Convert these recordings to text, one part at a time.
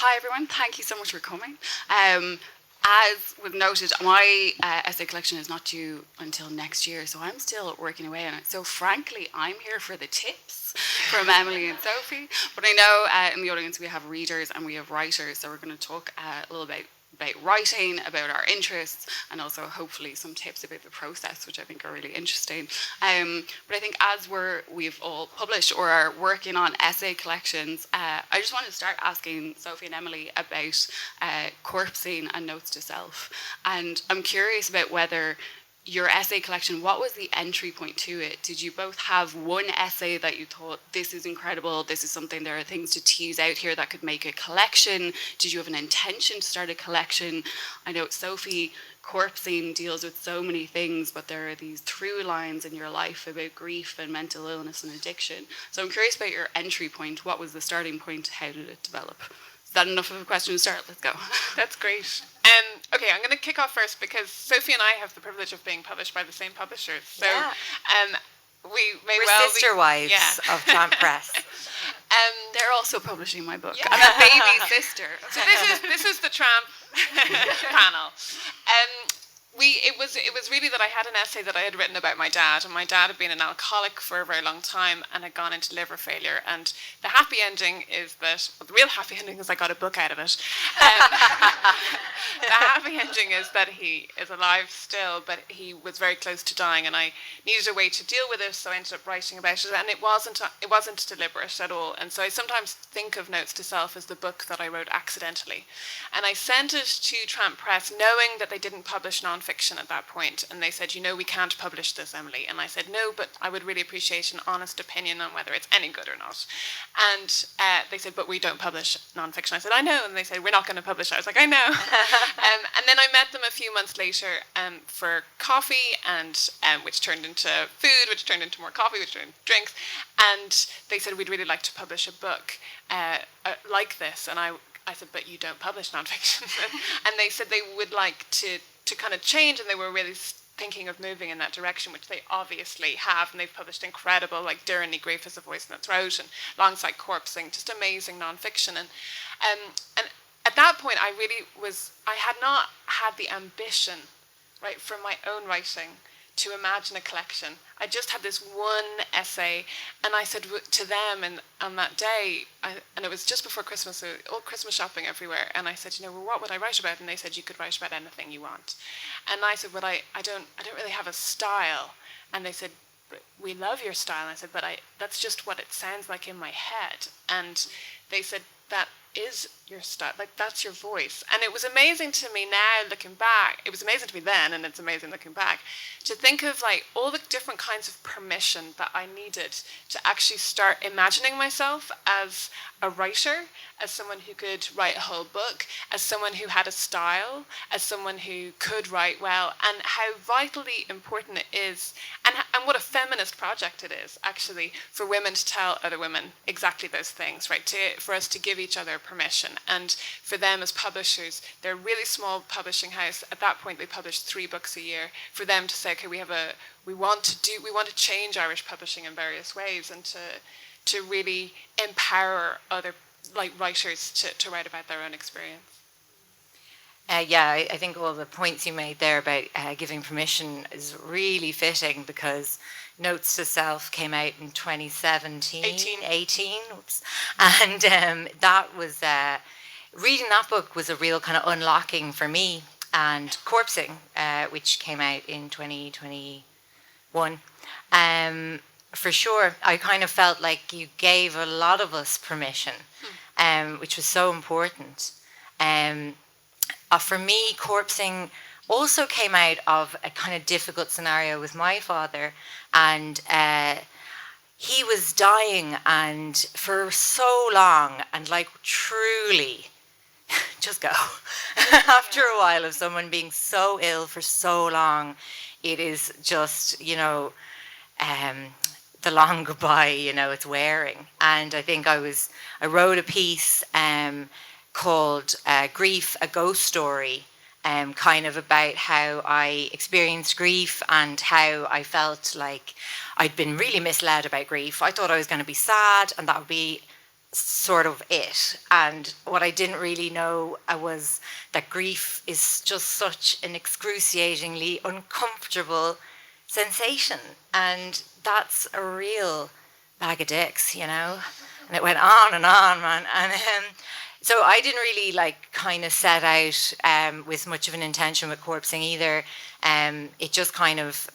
Hi everyone, thank you so much for coming. As was noted, my essay collection is not due until next year, so I'm still working away on it. So frankly, I'm here for the tips from Emilie and Sophie. But I know in the audience we have readers and we have writers, so we're going to talk a little bit about writing, about our interests, and also hopefully some tips about the process, which I think are really interesting. But I think as we've all published or are working on essay collections, I just want to start asking Sophie and Emilie about corpsing and notes to self. And I'm curious about whether your essay collection, what was the entry point to it? Did you both have one essay that you thought, this is incredible, this is something, there are things to tease out here that could make a collection? Did you have an intention to start a collection? I know Sophie, corpsing deals with so many things, but there are these through lines in your life about grief and mental illness and addiction. So I'm curious about your entry point. What was the starting point? How did it develop? Is that enough of a question to start? Let's go. That's great. Okay, I'm going to kick off first because Sophie and I have the privilege of being published by the same publishers. So we're sister wives of Tramp Press. They're also publishing my book. Yeah. I'm a baby sister. So this is the Tramp panel. It was really that I had an essay that I had written about my dad, and my dad had been an alcoholic for a very long time and had gone into liver failure. And the happy ending is that, well, the real happy ending is I got a book out of it. The happy ending is that he is alive still, but he was very close to dying, and I needed a way to deal with it, so I ended up writing about it. And it wasn't deliberate at all. And so I sometimes think of Notes to Self as the book that I wrote accidentally. And I sent it to Tramp Press knowing that they didn't publish nonfiction at that point, and they said, we can't publish this, Emilie. And I said, no, but I would really appreciate an honest opinion on whether it's any good or not. And they said, but we don't publish nonfiction. I said, I know. And they said, we're not going to publish it. I was like, I know. And then I met them a few months later for coffee, and which turned into food, which turned into more coffee, which turned into drinks. And they said, we'd really like to publish a book like this. And I said, but you don't publish nonfiction. And they said they would like to kind of change, and they were really thinking of moving in that direction, which they obviously have, and they've published incredible, like Tyranny, Grief is a Voice in Its Throat, and Alongside Corpsing, just amazing nonfiction. And at that point, I had not had the ambition, right, from my own writing to imagine a collection. I just had this one essay, and I said to them, and on that day, and it was just before Christmas, so all Christmas shopping everywhere, and I said, well, what would I write about? And they said, you could write about anything you want. And I said, well, I don't really have a style. And they said, but we love your style. And I said, but that's just what it sounds like in my head. And they said, that is your style, like that's your voice. And it was amazing to me now looking back, it was amazing to me then, and it's amazing looking back, to think of like all the different kinds of permission that I needed to actually start imagining myself as a writer, as someone who could write a whole book, as someone who had a style, as someone who could write well, and how vitally important it is, and what a feminist project it is, actually, for women to tell other women exactly those things, right? For us to give each other permission. And for them as publishers, they're a really small publishing house. At that point, they published 3 books a year. For them to say, okay, we want to change Irish publishing in various ways, and to really empower other writers to write about their own experience. I think all the points you made there about giving permission is really fitting, because Notes to Self came out in 2017. 18. Oops. And that was, reading that book was a real kind of unlocking for me. And Corpsing, which came out in 2021, for sure, I kind of felt like you gave a lot of us permission, which was so important. For me, Corpsing also came out of a kind of difficult scenario with my father, and he was dying, and for so long, and like truly, just go. After a while of someone being so ill for so long, it is just, the long goodbye, it's wearing. And I think I wrote a piece called Grief, a Ghost Story, kind of about how I experienced grief and how I felt like I'd been really misled about grief. I thought I was going to be sad, and that would be sort of it. And what I didn't really know was that grief is just such an excruciatingly uncomfortable sensation. And that's a real bag of dicks, you know? And it went on, man. And so I didn't really like kind of set out with much of an intention with corpsing either. It just kind of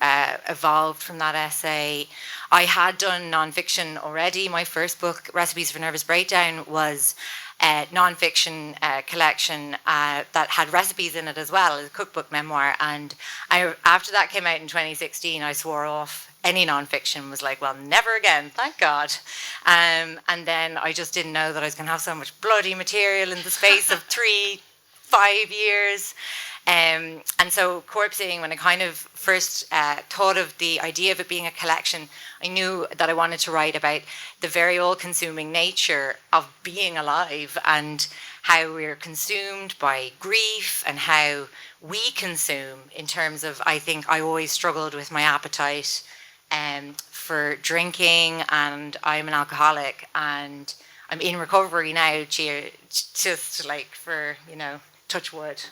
evolved from that essay. I had done nonfiction already. My first book, Recipes for Nervous Breakdown, was a nonfiction collection that had recipes in it as well, as a cookbook memoir. And after that came out in 2016, I swore off any nonfiction, was like, well, never again, thank God. And then I just didn't know that I was going to have so much bloody material in the space of 3-5 years. And so corpsing, when I kind of first thought of the idea of it being a collection, I knew that I wanted to write about the very all-consuming nature of being alive and how we're consumed by grief and how we consume in terms of, I think I always struggled with my appetite for drinking, and I'm an alcoholic, and I'm in recovery now, just like for, you know, touch wood.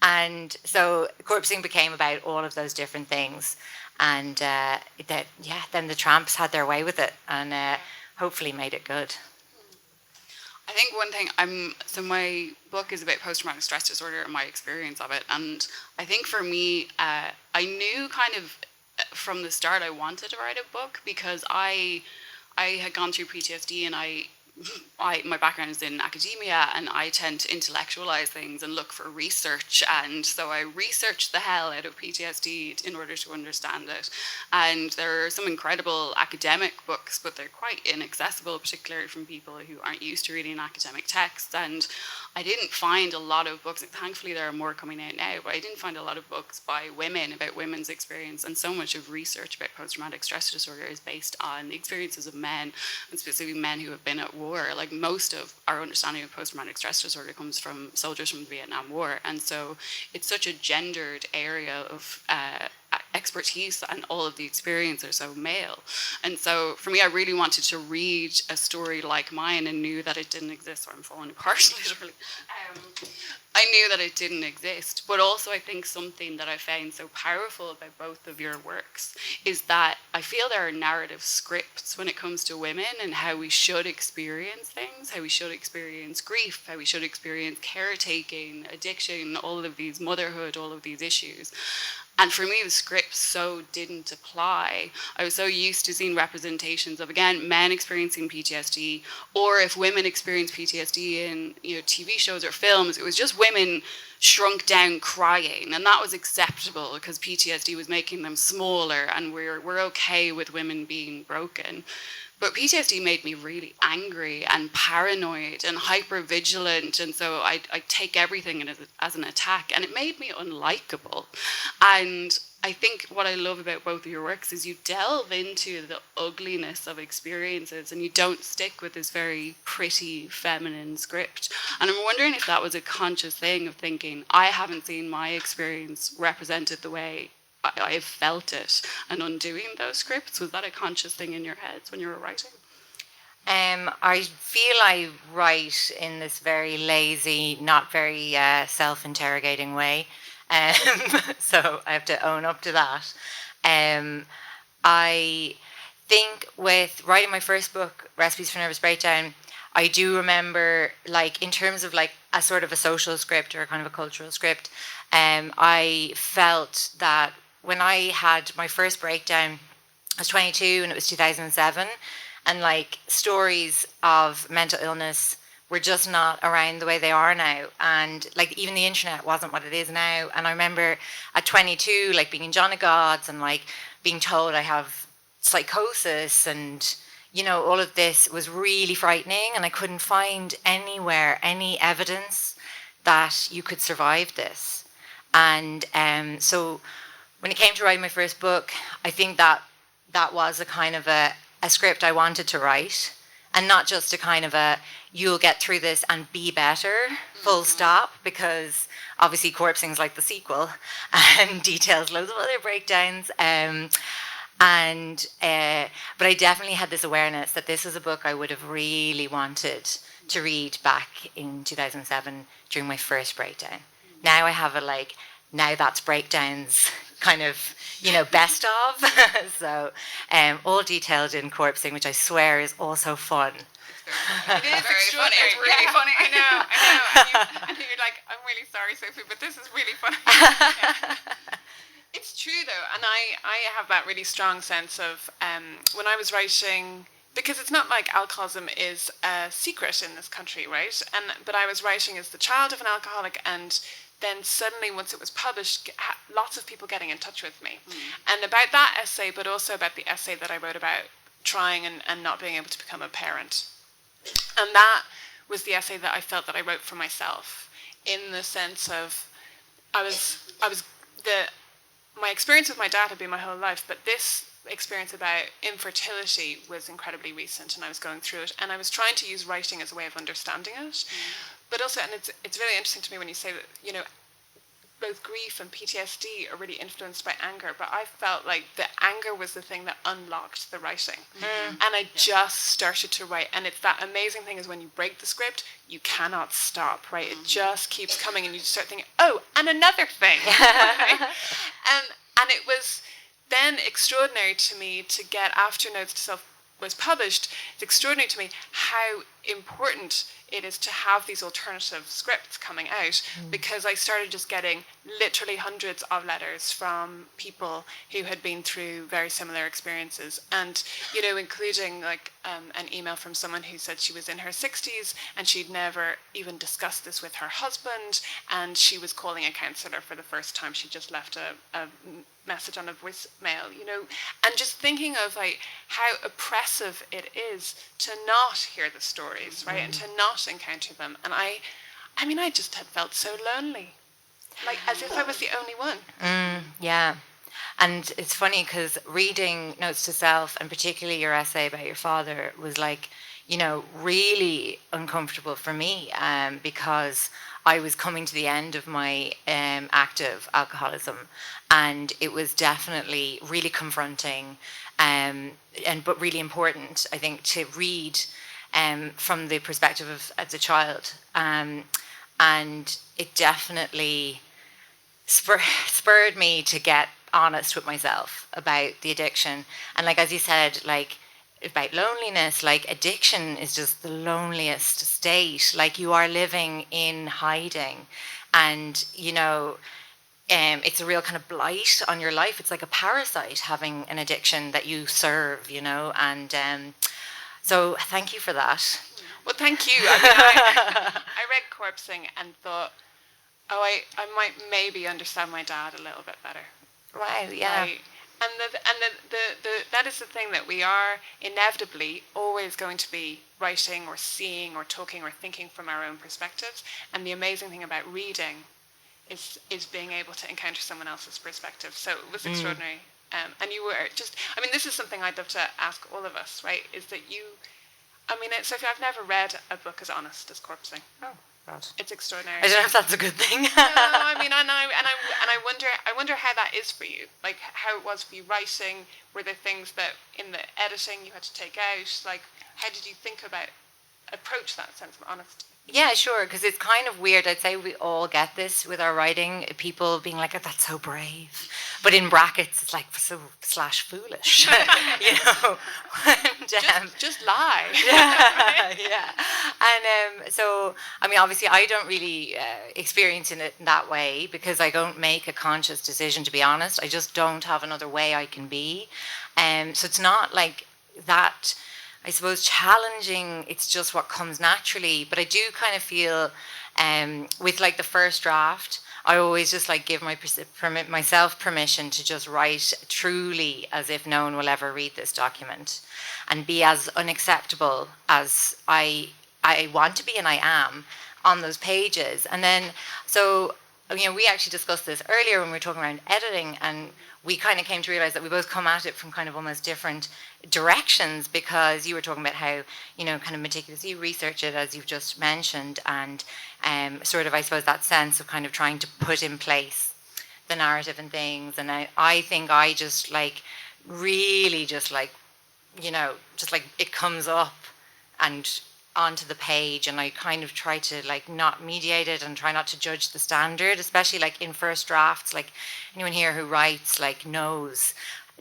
And so corpsing became about all of those different things, and then the Tramps had their way with it, and hopefully made it good. I think one thing, so my book is about post-traumatic stress disorder and my experience of it, and I think for me, I knew kind of from the start I wanted to write a book because I had gone through PTSD, and my background is in academia, and I tend to intellectualize things and look for research, and so I researched the hell out of PTSD in order to understand it. And there are some incredible academic books, but they're quite inaccessible, particularly from people who aren't used to reading academic texts. And I didn't find a lot of books, thankfully there are more coming out now, but I didn't find a lot of books by women about women's experience, and so much of research about post-traumatic stress disorder is based on the experiences of men, and specifically men who have been at war. Like most of our understanding of post-traumatic stress disorder comes from soldiers from the Vietnam War, and so it's such a gendered area of expertise, and all of the experiences are so male. And so for me, I really wanted to read a story like mine and knew that it didn't exist. So I'm falling apart literally. I knew that it didn't exist, but also I think something that I found so powerful about both of your works is that I feel there are narrative scripts when it comes to women and how we should experience things, how we should experience grief, how we should experience caretaking, addiction, all of these, motherhood, all of these issues. And for me, the script so didn't apply. I was so used to seeing representations of, again, men experiencing PTSD, or if women experience PTSD in, you know, TV shows or films, it was just women shrunk down crying, and that was acceptable because PTSD was making them smaller, and we're okay with women being broken. But PTSD made me really angry and paranoid and hyper-vigilant, and so I take everything as an attack, and it made me unlikable. And I think what I love about both of your works is you delve into the ugliness of experiences, and you don't stick with this very pretty feminine script. And I'm wondering if that was a conscious thing of thinking, I haven't seen my experience represented the way I felt it, and undoing those scripts. Was that a conscious thing in your heads when you were writing? I feel I write in this very lazy, not very self-interrogating way. So I have to own up to that. I think with writing my first book, Recipes for Nervous Breakdown, I do remember, like, in terms of like a sort of a social script or a kind of a cultural script, I felt that when I had my first breakdown, I was 22 and it was 2007, and like stories of mental illness were just not around the way they are now, and like even the internet wasn't what it is now. And I remember at 22 like being in John of God's and like being told I have psychosis, and you know, all of this was really frightening, and I couldn't find anywhere any evidence that you could survive this. And so when it came to writing my first book, I think that was a kind of a script I wanted to write, and not just a kind of a you'll get through this and be better, full stop, because obviously corpsing's like the sequel and details loads of other breakdowns. And but I definitely had this awareness that this was a book I would have really wanted to read back in 2007 during my first breakdown. Now I have a now that's breakdowns kind of, best of. So all detailed in Corpsing, which I swear is also fun. It is very funny. extraordinary. It's really funny. I know. And you're like, I'm really sorry, Sophie, but this is really funny. Yeah. It's true, though, and I have that really strong sense of when I was writing, because it's not like alcoholism is a secret in this country, right? But I was writing as the child of an alcoholic, and then suddenly, once it was published, lots of people getting in touch with me. And about that essay, but also about the essay that I wrote about trying and not being able to become a parent. And that was the essay that I felt that I wrote for myself, in the sense of my experience with my dad had been my whole life, but this experience about infertility was incredibly recent, and I was going through it, and I was trying to use writing as a way of understanding it. But also, and it's really interesting to me when you say that, both grief and PTSD are really influenced by anger, but I felt like the anger was the thing that unlocked the writing. And I just started to write, and it's that amazing thing is when you break the script, you cannot stop, right? It just keeps coming, and you start thinking, oh, and another thing. Right? And it was then extraordinary to me to get, after Notes to Self was published, it's extraordinary to me how important it is to have these alternative scripts coming out, because I started just getting literally hundreds of letters from people who had been through very similar experiences, and including an email from someone who said she was in her 60s and she'd never even discussed this with her husband, and she was calling a counsellor for the first time. She just left a message on a voicemail, and just thinking of how oppressive it is to not hear the stories, right, and to not encounter them. And I just had felt so lonely, as if I was the only one. Yeah. And it's funny because reading Notes to Self, and particularly your essay about your father, was really uncomfortable for me, because I was coming to the end of my active alcoholism, and it was definitely really confronting, but really important, I think, to read from the perspective of as a child, and it definitely spurred me to get honest with myself about the addiction. And as you said, about loneliness, addiction is just the loneliest state. You are living in hiding, and it's a real kind of blight on your life. It's like a parasite having an addiction that you serve, and so thank you for that. Well, thank you. I read Corpsing and thought, I might maybe understand my dad a little bit better. Wow, yeah. And that is the thing, that we are inevitably always going to be writing or seeing or talking or thinking from our own perspectives. And the amazing thing about reading is being able to encounter someone else's perspective. So it was extraordinary. And you were just, this is something I'd love to ask all of us, right? Is that Sophie, I've never read a book as honest as Corpsing. Oh, God. It's extraordinary. I don't know if that's a good thing. No, I wonder how that is for you. How it was for you writing. Were there things that in the editing you had to take out? How did you approach that sense of honesty? Yeah, sure, because it's kind of weird. I'd say we all get this with our writing, people being like, oh, that's so brave. But in brackets, it's so /foolish, And, just lie. Yeah. And so, obviously, I don't really experience it in that way, because I don't make a conscious decision, to be honest. I just don't have another way I can be. So it's not that, I suppose, challenging. It's just what comes naturally. But I do kind of feel with the first draft, I always just give myself permission to just write truly as if no one will ever read this document, and be as unacceptable as I want to be, and I am, on those pages. And then, so, we actually discussed this earlier when we were talking around editing, and we kind of came to realize that we both come at it from kind of almost different directions, because you were talking about how, kind of meticulously research it, as you've just mentioned, and sort of, I suppose, that sense of kind of trying to put in place the narrative and things. And I think I just really just like, just like it comes up and onto the page, and I kind of try to like not mediate it and try not to judge the standard, especially like in first drafts. Like anyone here who writes like knows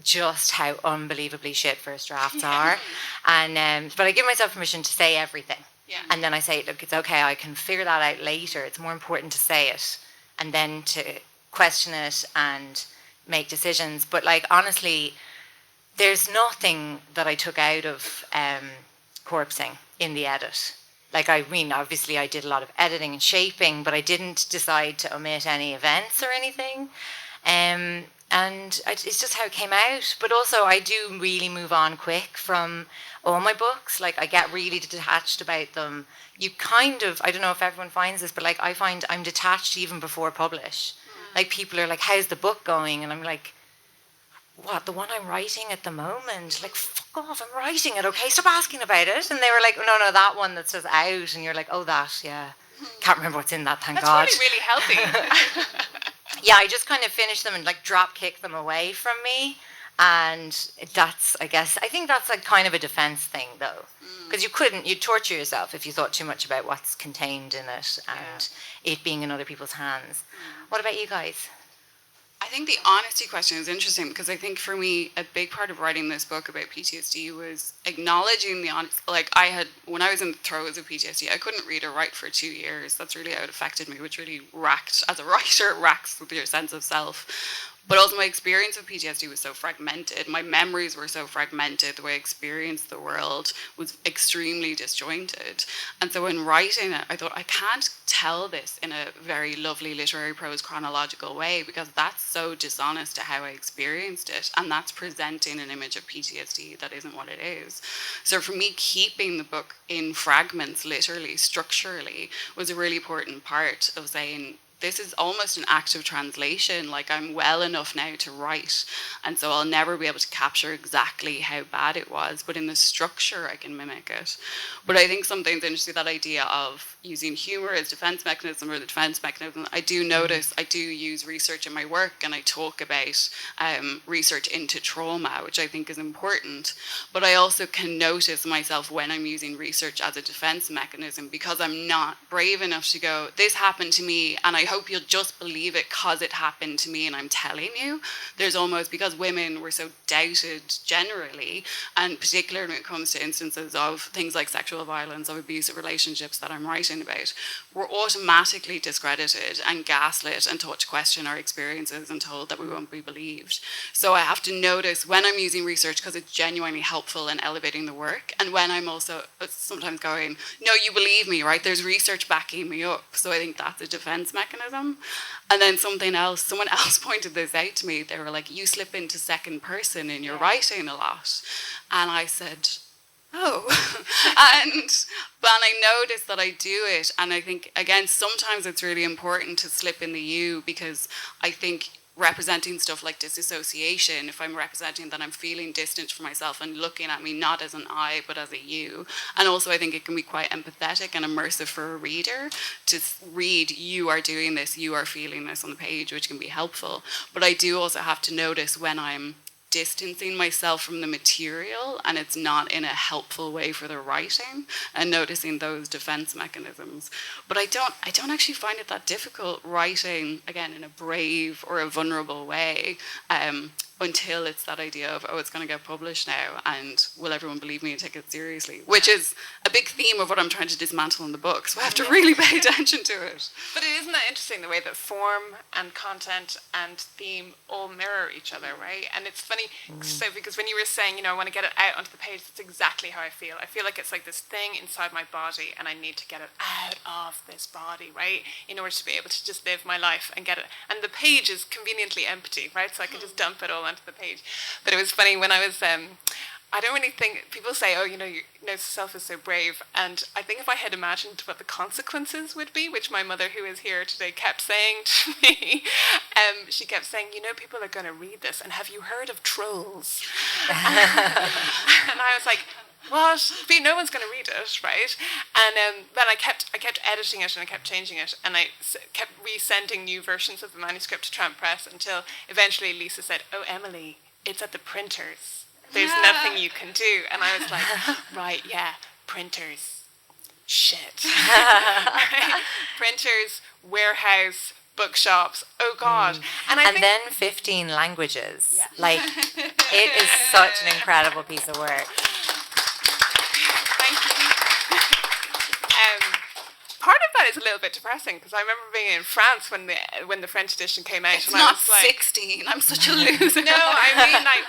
just how unbelievably shit first drafts are. And but I give myself permission to say everything. Yeah. And then I say, look, it's okay, I can figure that out later. It's more important to say it and then to question it and make decisions. But like honestly, there's nothing that I took out of corpsing in the edit. Like, I mean, obviously I did a lot of editing and shaping, but I didn't decide to omit any events or anything. It's just how it came out. But also I do really move on quick from all my books. Like, I get really detached about them. You kind of, I don't know if everyone finds this, but like I find I'm detached even before publish. Like, people are like, how's the book going? And I'm like, what, the one I'm writing at the moment? Like, fuck off, I'm writing it, okay? Stop asking about it. And they were like, no, that one that's just out. And you're like, oh, that, yeah. Can't remember what's in that, thank God. That's really healthy. Yeah, I just kind of finish them and like drop kick them away from me. And that's, I guess, I think that's like kind of a defense thing though. Because you'd torture yourself if you thought too much about what's contained in it and it being in other people's hands. What about you guys? I think the honesty question is interesting because I think for me, a big part of writing this book about PTSD was acknowledging the honest, like when I was in the throes of PTSD, I couldn't read or write for 2 years. That's really how it affected me, which really as a writer, racks with your sense of self. But also my experience of PTSD was so fragmented. My memories were so fragmented. The way I experienced the world was extremely disjointed. And so in writing it, I thought, I can't tell this in a very lovely literary prose chronological way because that's so dishonest to how I experienced it. And that's presenting an image of PTSD that isn't what it is. So for me, keeping the book in fragments, literally, structurally, was a really important part of saying, this is almost an act of translation. Like, I'm well enough now to write, and so I'll never be able to capture exactly how bad it was, but in the structure I can mimic it. But I think something's interesting, that idea of using humor as defense mechanism or the defense mechanism. I do notice I do use research in my work, and I talk about research into trauma, which I think is important. But I also can notice myself when I'm using research as a defense mechanism, because I'm not brave enough to go, this happened to me and I hope you'll just believe it because it happened to me and I'm telling you. There's almost, because women were so doubted generally, and particularly when it comes to instances of things like sexual violence, of abusive relationships that I'm writing about, we're automatically discredited and gaslit and taught to question our experiences and told that we won't be believed. So I have to notice when I'm using research because it's genuinely helpful in elevating the work, and when I'm also sometimes going, no, you believe me, right? There's research backing me up. So I think that's a defense mechanism. And then someone else pointed this out to me. They were like, you slip into second person in your writing a lot. And I said, oh. But I noticed that I do it. And I think, again, sometimes it's really important to slip in the you, because I think representing stuff like disassociation, if I'm representing that I'm feeling distant from myself and looking at me not as an I but as a you. And also I think it can be quite empathetic and immersive for a reader to read, you are doing this, you are feeling this on the page, which can be helpful. But I do also have to notice when I'm distancing myself from the material and it's not in a helpful way for the writing, and noticing those defense mechanisms. But I don't actually find it that difficult writing, again, in a brave or a vulnerable way, until it's that idea of, oh, it's going to get published now, and will everyone believe me and take it seriously? Which is a big theme of what I'm trying to dismantle in the book, so I have to really pay attention to it. But isn't that interesting, the way that form and content and theme all mirror each other, right? And it's funny, so because when you were saying, I want to get it out onto the page, that's exactly how I feel. I feel like it's like this thing inside my body, and I need to get it out of this body, right? In order to be able to just live my life and get it. And the page is conveniently empty, right? So I can just dump it all onto the page. But it was funny when I was, I don't really think, people say, oh, self is so brave. And I think if I had imagined what the consequences would be, which my mother, who is here today, kept saying to me, she kept saying, people are going to read this, and have you heard of trolls? And I was like, what? But no one's going to read it, right? And then I kept editing it, and I kept changing it, and I kept resending new versions of the manuscript to Tramp Press until eventually Lisa said, oh, Emilie, it's at the printers. There's nothing you can do. And I was like, right, yeah, printers. Shit. Right? Printers, warehouse, bookshops. Oh God. And then 15 languages. Yeah. Like, it is such an incredible piece of work. Thank you. Part of that is a little bit depressing because I remember being in France when the French edition came out. It's and not I was like, 16. I'm such a loser. No, I mean, like,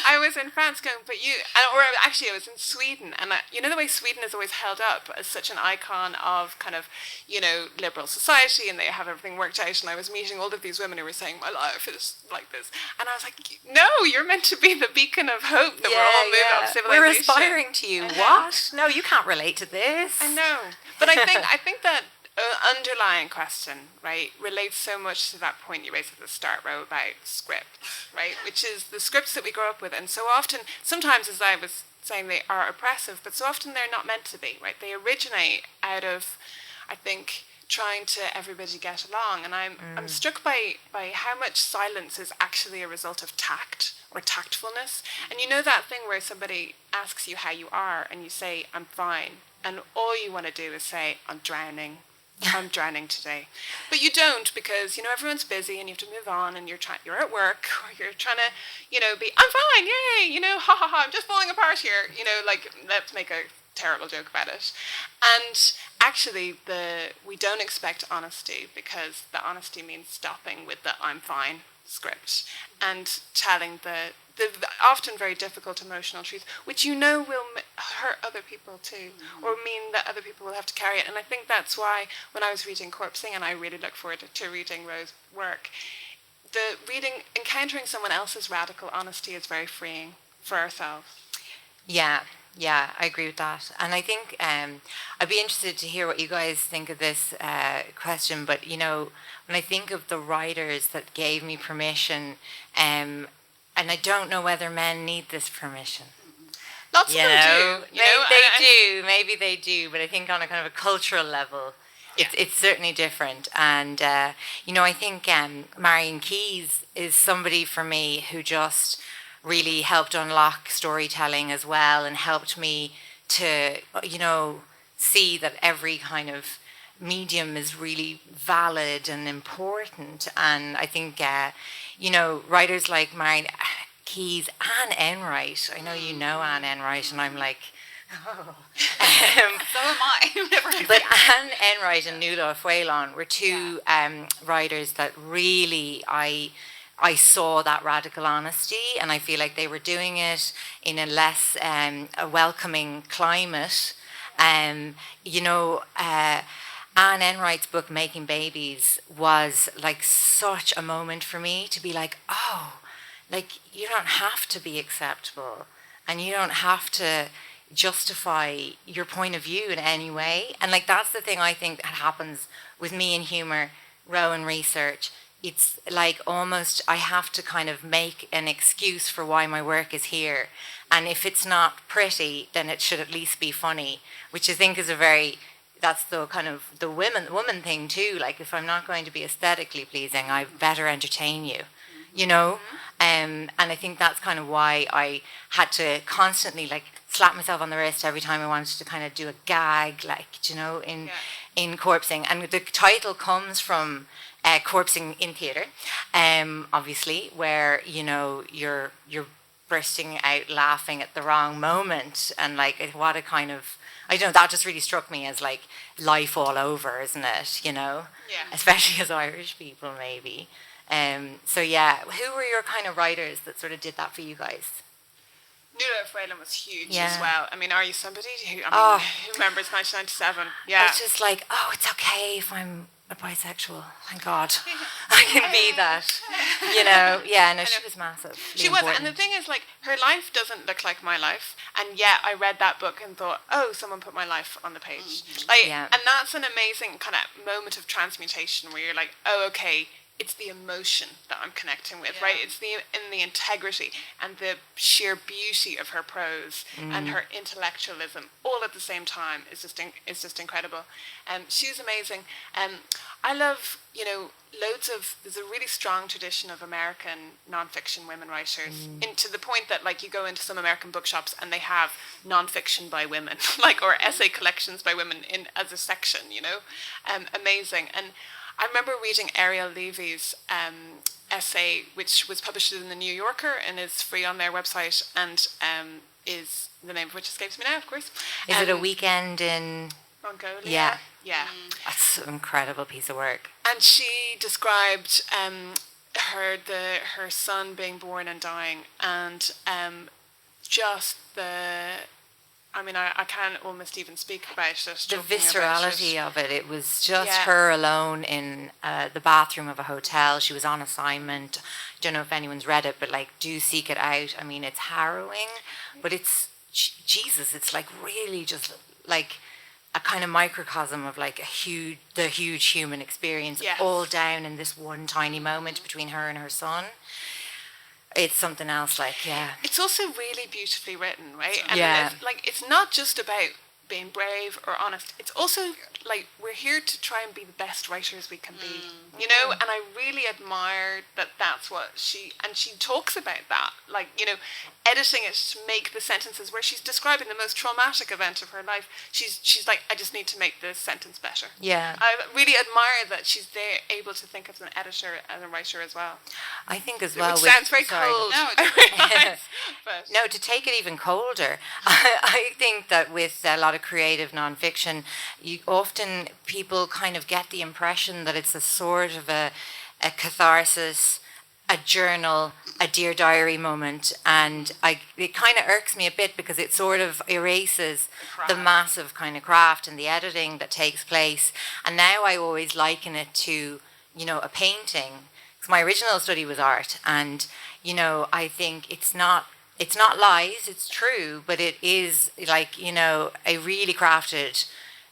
I was in France going, but you, or actually I was in Sweden, and you know the way Sweden is always held up as such an icon of kind of, you know, liberal society, and they have everything worked out, and I was meeting all of these women who were saying, my life is like this, and I was like, no, you're meant to be the beacon of hope that we're all moving up civilization. We're aspiring to you. What? No, you can't relate to this. I know, but I think that underlying question, right, relates so much to that point you raised at the start, Ro, about scripts, right, which is the scripts that we grow up with, and so often, sometimes, as I was saying, they are oppressive, but so often they're not meant to be, right? They originate out of, I think, trying to everybody get along, and I'm struck by how much silence is actually a result of tact or tactfulness. And you know that thing where somebody asks you how you are, and you say, I'm fine, and all you want to do is say, I'm drowning today. But you don't, because, you know, everyone's busy and you have to move on, and you're at work, or you're trying to, you know, I'm fine, yay, you know, ha ha ha, I'm just falling apart here, you know, like, let's make a terrible joke about it. And actually we don't expect honesty, because the honesty means stopping with the I'm fine script and telling the often very difficult emotional truth, which you know will hurt other people too, or mean that other people will have to carry it. And I think that's why when I was reading Corpsing, and I really look forward to reading Ro's work, encountering someone else's radical honesty is very freeing for ourselves. Yeah, I agree with that. And I think I'd be interested to hear what you guys think of this question. But, you know, when I think of the writers that gave me permission, and I don't know whether men need this permission. Lots of them do. Maybe they do. But I think on a kind of a cultural level, it's certainly different. And, you know, I think Marion Keyes is somebody for me who just really helped unlock storytelling as well, and helped me to, you know, see that every kind of medium is really valid and important. And I think, you know, writers like Marion Keyes, Anne Enright, I know you know Anne Enright, and I'm like, oh. So am I. But Anne Enright and Nuala Whalon were two writers that really I saw that radical honesty, and I feel like they were doing it in a less a welcoming climate. You know, Anne Enright's book Making Babies was like such a moment for me to be like, oh, like, you don't have to be acceptable, and you don't have to justify your point of view in any way. And like, that's the thing I think that happens with me in humor, Ro, and research. It's like almost I have to kind of make an excuse for why my work is here. And if it's not pretty, then it should at least be funny, which I think is that's the kind of the woman thing too. Like, if I'm not going to be aesthetically pleasing, I better entertain you, you know? And I think that's kind of why I had to constantly like slap myself on the wrist every time I wanted to kind of do a gag, like, you know, in Corpsing. And the title comes from Corpsing in theatre, obviously, where, you know, you're bursting out laughing at the wrong moment, and like, what a kind of, I don't know, that just really struck me as like life all over, isn't it? You know, especially as Irish people, maybe. So yeah, who were your kind of writers that sort of did that for you guys? Nuala Whalon was huge as well. I mean, are you somebody who remembers 1997? Yeah, it's just like, oh, it's okay if I'm a bisexual, thank God. I can be that, you know. Yeah, no, she was massive. She was, and the thing is, like, her life doesn't look like my life, and yet I read that book and thought, oh, someone put my life on the page. Like, and that's an amazing kind of moment of transmutation where you're like, oh, okay, it's the emotion that I'm connecting with, right? It's in the integrity and the sheer beauty of her prose and her intellectualism, all at the same time, is just incredible. She's amazing. I love, there's a really strong tradition of American nonfiction women writers, to the point that, like, you go into some American bookshops and they have nonfiction by women, like, or essay collections by women as a section, amazing. And I remember reading Ariel Levy's essay, which was published in the New Yorker and is free on their website, and is the name of which escapes me now, of course. Is it A Weekend in Mongolia? Yeah. That's an incredible piece of work. And she described her son being born and dying, and just I can't almost even speak about it. The viscerality of it. It was just her alone in the bathroom of a hotel. She was on assignment. I don't know if anyone's read it, but, like, do seek it out. I mean, it's harrowing, but it's, Jesus, it's, like, really just, like, a kind of microcosm of, like, the huge human experience, all down in this one tiny moment between her and her son. It's something else, like, It's also really beautifully written, right? And it's not just about being brave or honest. It's also, like, we're here to try and be the best writers we can be, And I really admire that that's what she talks about that, like, editing it to make the sentences where she's describing the most traumatic event of her life. She's like, I just need to make this sentence better. Yeah. I really admire that she's able to think of an editor and a writer as well. I think as well. Which sounds very cold. No, to take it even colder, I think that with a lot of creative nonfiction, people kind of get the impression that it's a sort of a catharsis, a journal, a Dear Diary moment, and it kind of irks me a bit because it sort of erases the massive kind of craft and the editing that takes place. And now I always liken it to, a painting. Because my original study was art, and I think it's not lies, it's true, but it is, like, a really crafted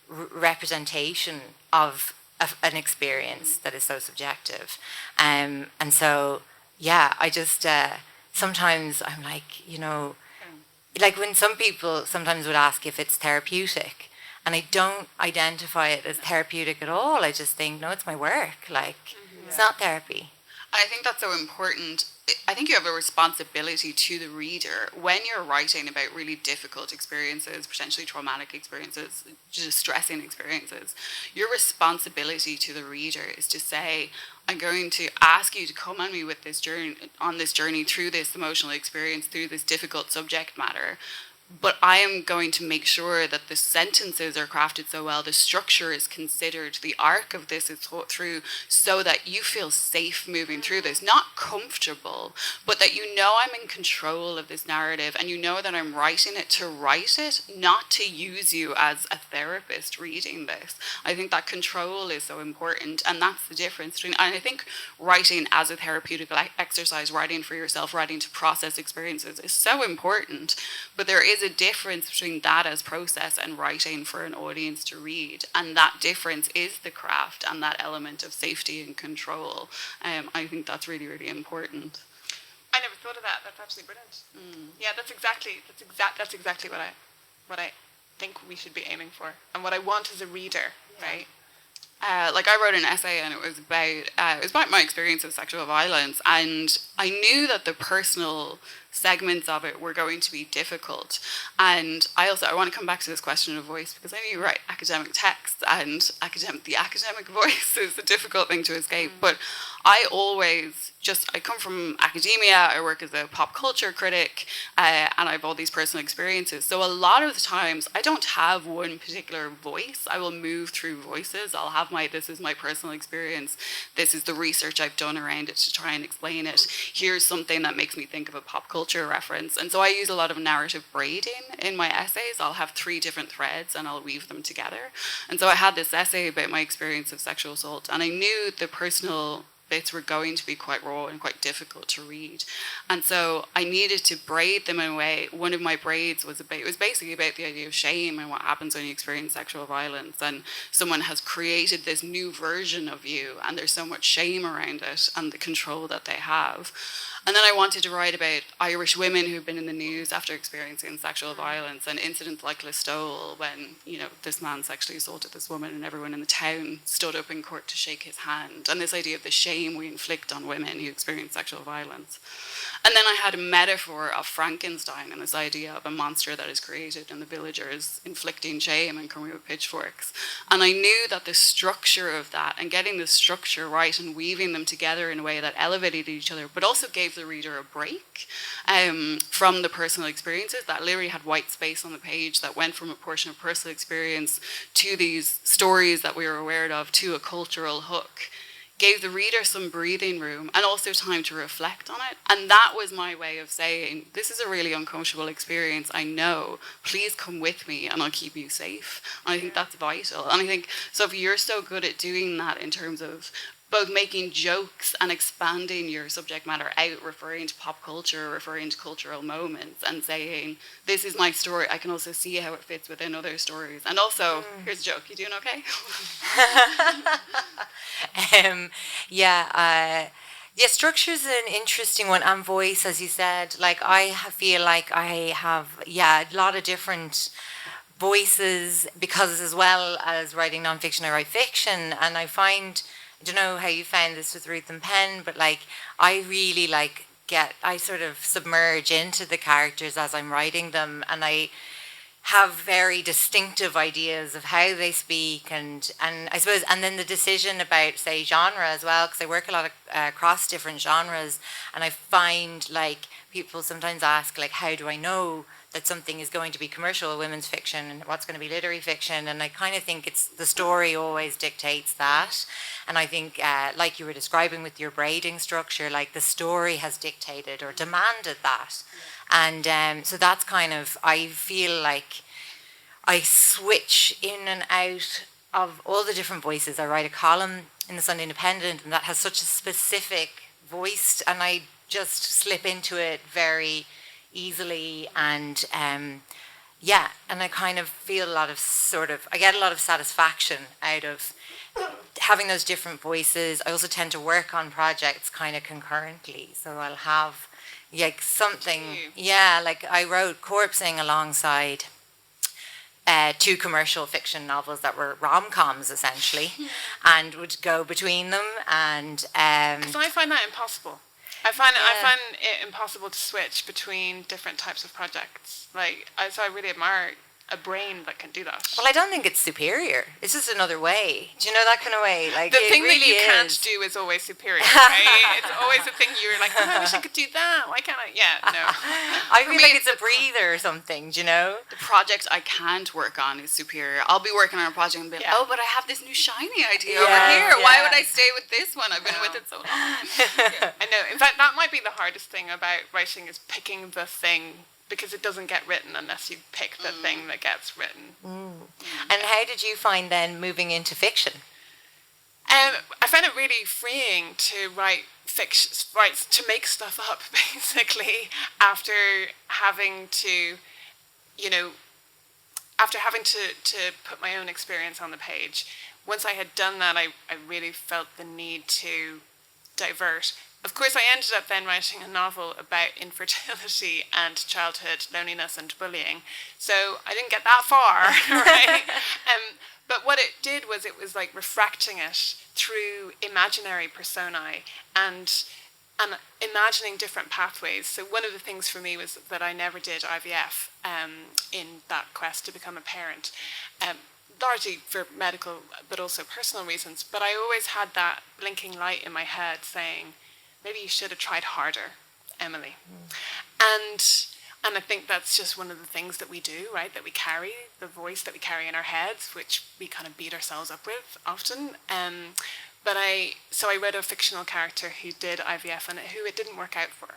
representation of an experience that is so subjective. And so, I just, sometimes I'm like, like when some people sometimes would ask if it's therapeutic, and I don't identify it as therapeutic at all. I just think, no, it's my work. Like, it's not therapy. I think that's so important. I think you have a responsibility to the reader when you're writing about really difficult experiences, potentially traumatic experiences, distressing experiences. Your responsibility to the reader is to say, I'm going to ask you to come on me with this journey through this emotional experience, through this difficult subject matter. But I am going to make sure that the sentences are crafted so well, the structure is considered, the arc of this is thought through so that you feel safe moving through this. Not comfortable, but that I'm in control of this narrative, and that I'm writing it to write it, not to use you as a therapist reading this. I think that control is so important, and that's the difference between, and I think writing as a therapeutic exercise, writing for yourself, writing to process experiences is so important, but there is a difference between that as process and writing for an audience to read, and that difference is the craft and that element of safety and control. I think that's really, really important. I never thought of that. That's absolutely brilliant. Yeah, that's exactly what I think we should be aiming for, and what I want as a reader, right? I wrote an essay, and it was about my experience of sexual violence, and I knew that the personal segments of it were going to be difficult. And I want to come back to this question of voice, because I know you write academic texts, and the academic voice is a difficult thing to escape. But I come from academia, I work as a pop culture critic, and I have all these personal experiences. So a lot of the times I don't have one particular voice. I will move through voices. I'll have this is my personal experience. This is the research I've done around it to try and explain it. Here's something that makes me think of a pop culture reference. And so I use a lot of narrative braiding in my essays. I'll have 3 different threads and I'll weave them together. And so I had this essay about my experience of sexual assault, and I knew the personal bits were going to be quite raw and quite difficult to read. And so I needed to braid them in a way. One of my braids was basically about the idea of shame and what happens when you experience sexual violence. And someone has created this new version of you, and there's so much shame around it and the control that they have. And then I wanted to write about Irish women who've been in the news after experiencing sexual violence, and incidents like Listowel, when, you know, this man sexually assaulted this woman and everyone in the town stood up in court to shake his hand, and this idea of the shame we inflict on women who experience sexual violence. And then I had a metaphor of Frankenstein and this idea of a monster that is created and the villagers inflicting shame and coming with pitchforks. And I knew that the structure of that, and getting the structure right and weaving them together in a way that elevated each other, but also gave the reader a break from the personal experiences, that literally had white space on the page that went from a portion of personal experience to these stories that we were aware of to a cultural hook, gave the reader some breathing room and also time to reflect on it. And that was my way of saying, this is a really uncomfortable experience, I know, please come with me and I'll keep you safe. And I think that's vital. And I think, Sophie, you're so good at doing that in terms of both making jokes and expanding your subject matter out, referring to pop culture, referring to cultural moments, and saying, this is my story, I can also see how it fits within other stories. And also, here's a joke, you doing okay? Structure's an interesting one, and voice, as you said. Like, I feel like I have, a lot of different voices, because as well as writing nonfiction, I write fiction, and I find, I don't know how you found this with Ruth Pen, but like, I really I sort of submerge into the characters as I'm writing them, and I have very distinctive ideas of how they speak, and I suppose, and then the decision about, say, genre as well, because I work a lot across different genres, and I find, like, people sometimes ask, like, how do I know that something is going to be commercial women's fiction and what's going to be literary fiction? And I kind of think it's the story always dictates that. And I think, like you were describing with your braiding structure, like the story has dictated or demanded that. And so that's kind of, I feel like I switch in and out of all the different voices. I write a column in the Sunday Independent, and that has such a specific voice, and I just slip into it very easily, and and I kind of feel I get a lot of satisfaction out of having those different voices. I also tend to work on projects kind of concurrently, so I'll have something, like I wrote Corpsing alongside two commercial fiction novels that were rom-coms essentially, and would go between them, and because I find that impossible. I find it impossible to switch between different types of projects. So I really admire a brain that can do that. Well, I don't think it's superior. It's just another way. Do you know that kind of way? Like, the thing really that you can't do is always superior, right? It's always the thing you're like, I wish I could do that. Why can't I? Yeah, no. I feel like it's a breather or something, do you know? The project I can't work on is superior. I'll be working on a project and be like, but I have this new shiny idea over here. Yeah. Why would I stay with this one? I've been with it so long. I know. In fact, that might be the hardest thing about writing, is picking the thing, because it doesn't get written unless you pick the thing that gets written. And how did you find then moving into fiction? I found it really freeing to write fiction, to make stuff up, basically, after having to put my own experience on the page. Once I had done that, I really felt the need to divert. Of course, I ended up then writing a novel about infertility and childhood loneliness and bullying. So I didn't get that far, right? But what it did was, it was like refracting it through imaginary personae and imagining different pathways. So one of the things for me was that I never did IVF in that quest to become a parent. Largely for medical, but also personal reasons. But I always had that blinking light in my head saying, maybe you should have tried harder, Emilie. And I think that's just one of the things that we do, right? That we carry, the voice that we carry in our heads, which we kind of beat ourselves up with often. So I read a fictional character who did IVF and who it didn't work out for.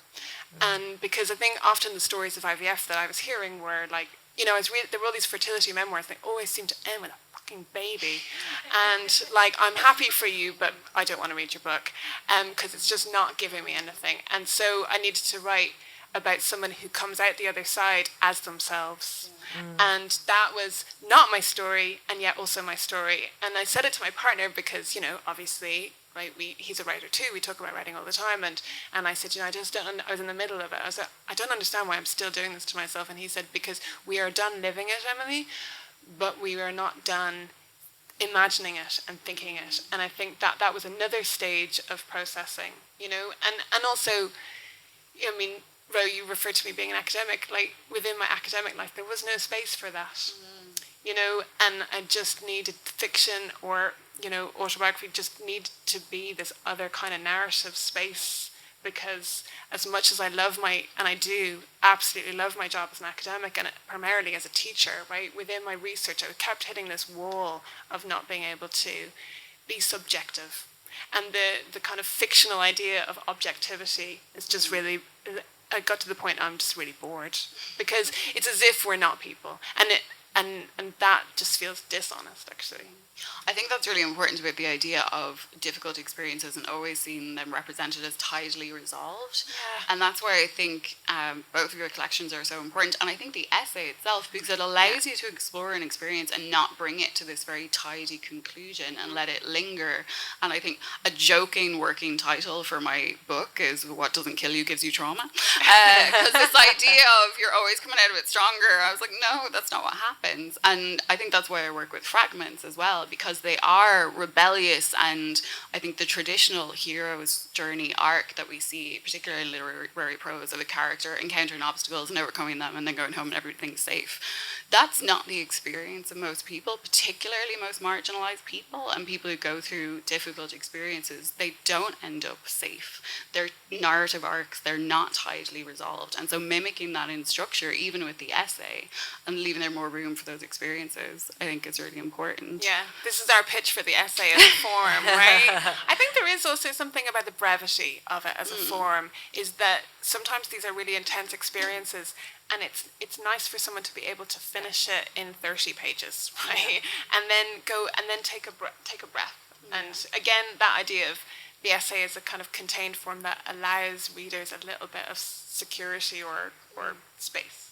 And because I think often the stories of IVF that I was hearing were like, there were all these fertility memoirs, they always seemed to end with a fucking fucking baby. And like, I'm happy for you, but I don't want to read your book because it's just not giving me anything. And so I needed to write about someone who comes out the other side as themselves. And that was not my story, and yet also my story. And I said it to my partner because, obviously, right, he's a writer too. We talk about writing all the time. And I said, I just don't, I was in the middle of it. I was like, I don't understand why I'm still doing this to myself. And he said, because we are done living it, Emilie, but we are not done imagining it and thinking it. And I think that was another stage of processing, and also, Ro, you referred to me being an academic. Like, within my academic life, there was no space for that, and I just needed fiction or, autobiography just needed to be this other kind of narrative space, because as much as I love and I do absolutely love my job as an academic and primarily as a teacher, right, within my research, I kept hitting this wall of not being able to be subjective. And the kind of fictional idea of objectivity is just really, I got to the point I'm just really bored, because it's as if we're not people, and that just feels dishonest, actually. I think that's really important about the idea of difficult experiences and always seeing them represented as tidily resolved. Yeah. And that's why I think both of your collections are so important. And I think the essay itself, because it allows you to explore an experience and not bring it to this very tidy conclusion and let it linger. And I think a joking working title for my book is "What Doesn't Kill You Gives You Trauma." Because this idea of you're always coming out of it stronger, I was like, no, that's not what happens. And I think that's why I work with fragments as well, because they are rebellious, and I think the traditional hero's journey arc that we see, particularly in literary prose, of a character encountering obstacles and overcoming them and then going home and everything's safe, that's not the experience of most people, particularly most marginalized people and people who go through difficult experiences. They don't end up safe. Their narrative arcs, they're not tidily resolved. And so mimicking that in structure, even with the essay, and leaving there more room for those experiences, I think is really important. Yeah, this is our pitch for the essay as a form, right? I think there is also something about the brevity of it as a form, is that sometimes these are really intense experiences, and it's nice for someone to be able to finish it in 30 pages, right? And then go and then take a breath. And again, that idea of the essay as a kind of contained form that allows readers a little bit of security or space.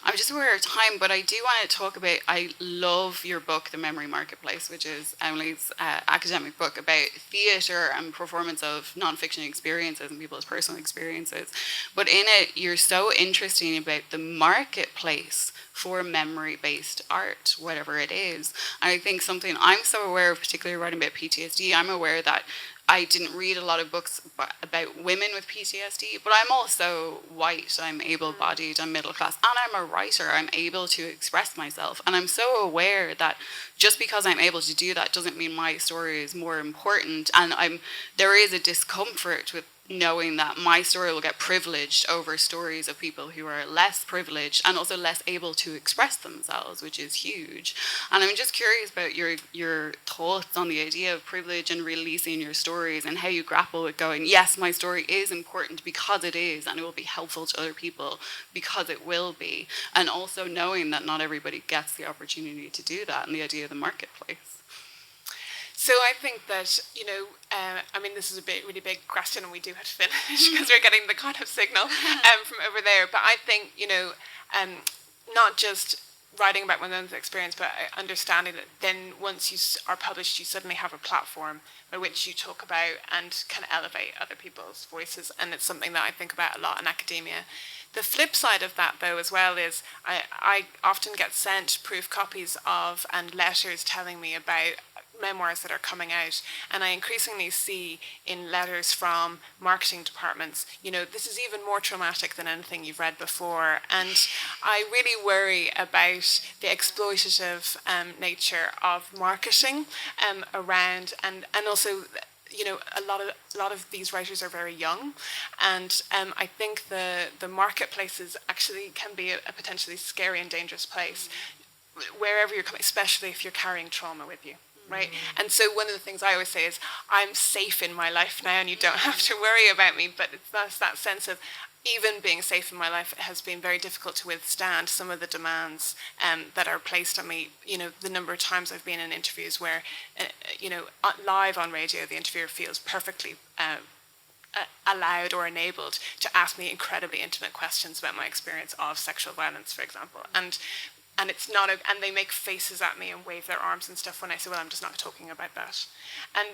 I'm just aware of time, but I do want to talk about, I love your book, The Memory Marketplace, which is Emilie's academic book about theatre and performance of non-fiction experiences and people's personal experiences. But in it, you're so interesting about the marketplace for memory-based art, whatever it is. And I think something I'm so aware of, particularly writing about PTSD, I'm aware that I didn't read a lot of books about women with PTSD, but I'm also white, I'm able-bodied, I'm middle class, and I'm a writer. I'm able to express myself. And I'm so aware that just because I'm able to do that doesn't mean my story is more important. And there is a discomfort with knowing that my story will get privileged over stories of people who are less privileged and also less able to express themselves, which is huge. And I'm just curious about your thoughts on the idea of privilege and releasing your stories, and how you grapple with going, yes, my story is important because it is, and it will be helpful to other people because it will be. And also knowing that not everybody gets the opportunity to do that, and the idea of the marketplace. So I think that, this is a really big question, and we do have to finish because we're getting the kind of signal from over there. But I think, not just writing about one's experience, but understanding that then once you are published, you suddenly have a platform by which you talk about and can elevate other people's voices. And it's something that I think about a lot in academia. The flip side of that, though, as well, is I often get sent proof copies of and letters telling me about memoirs that are coming out, and I increasingly see in letters from marketing departments, this is even more traumatic than anything you've read before. And I really worry about the exploitative nature of marketing around, and also, a lot of these writers are very young, and I think the marketplaces actually can be a potentially scary and dangerous place, wherever you're coming, especially if you're carrying trauma with you. Right? And so one of the things I always say is, I'm safe in my life now and you don't have to worry about me. But it's that sense of, even being safe in my life, it has been very difficult to withstand some of the demands that are placed on me. You know, the number of times I've been in interviews where, live on radio, the interviewer feels perfectly allowed or enabled to ask me incredibly intimate questions about my experience of sexual violence, for example. And it's not, and they make faces at me and wave their arms and stuff when I say, well, I'm just not talking about that. And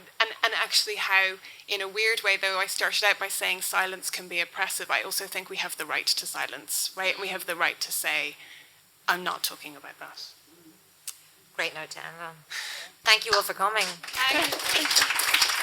actually how, in a weird way, though I started out by saying silence can be oppressive, I also think we have the right to silence, right? We have the right to say, I'm not talking about that. Great note to end on. Thank you all for coming. Thank you.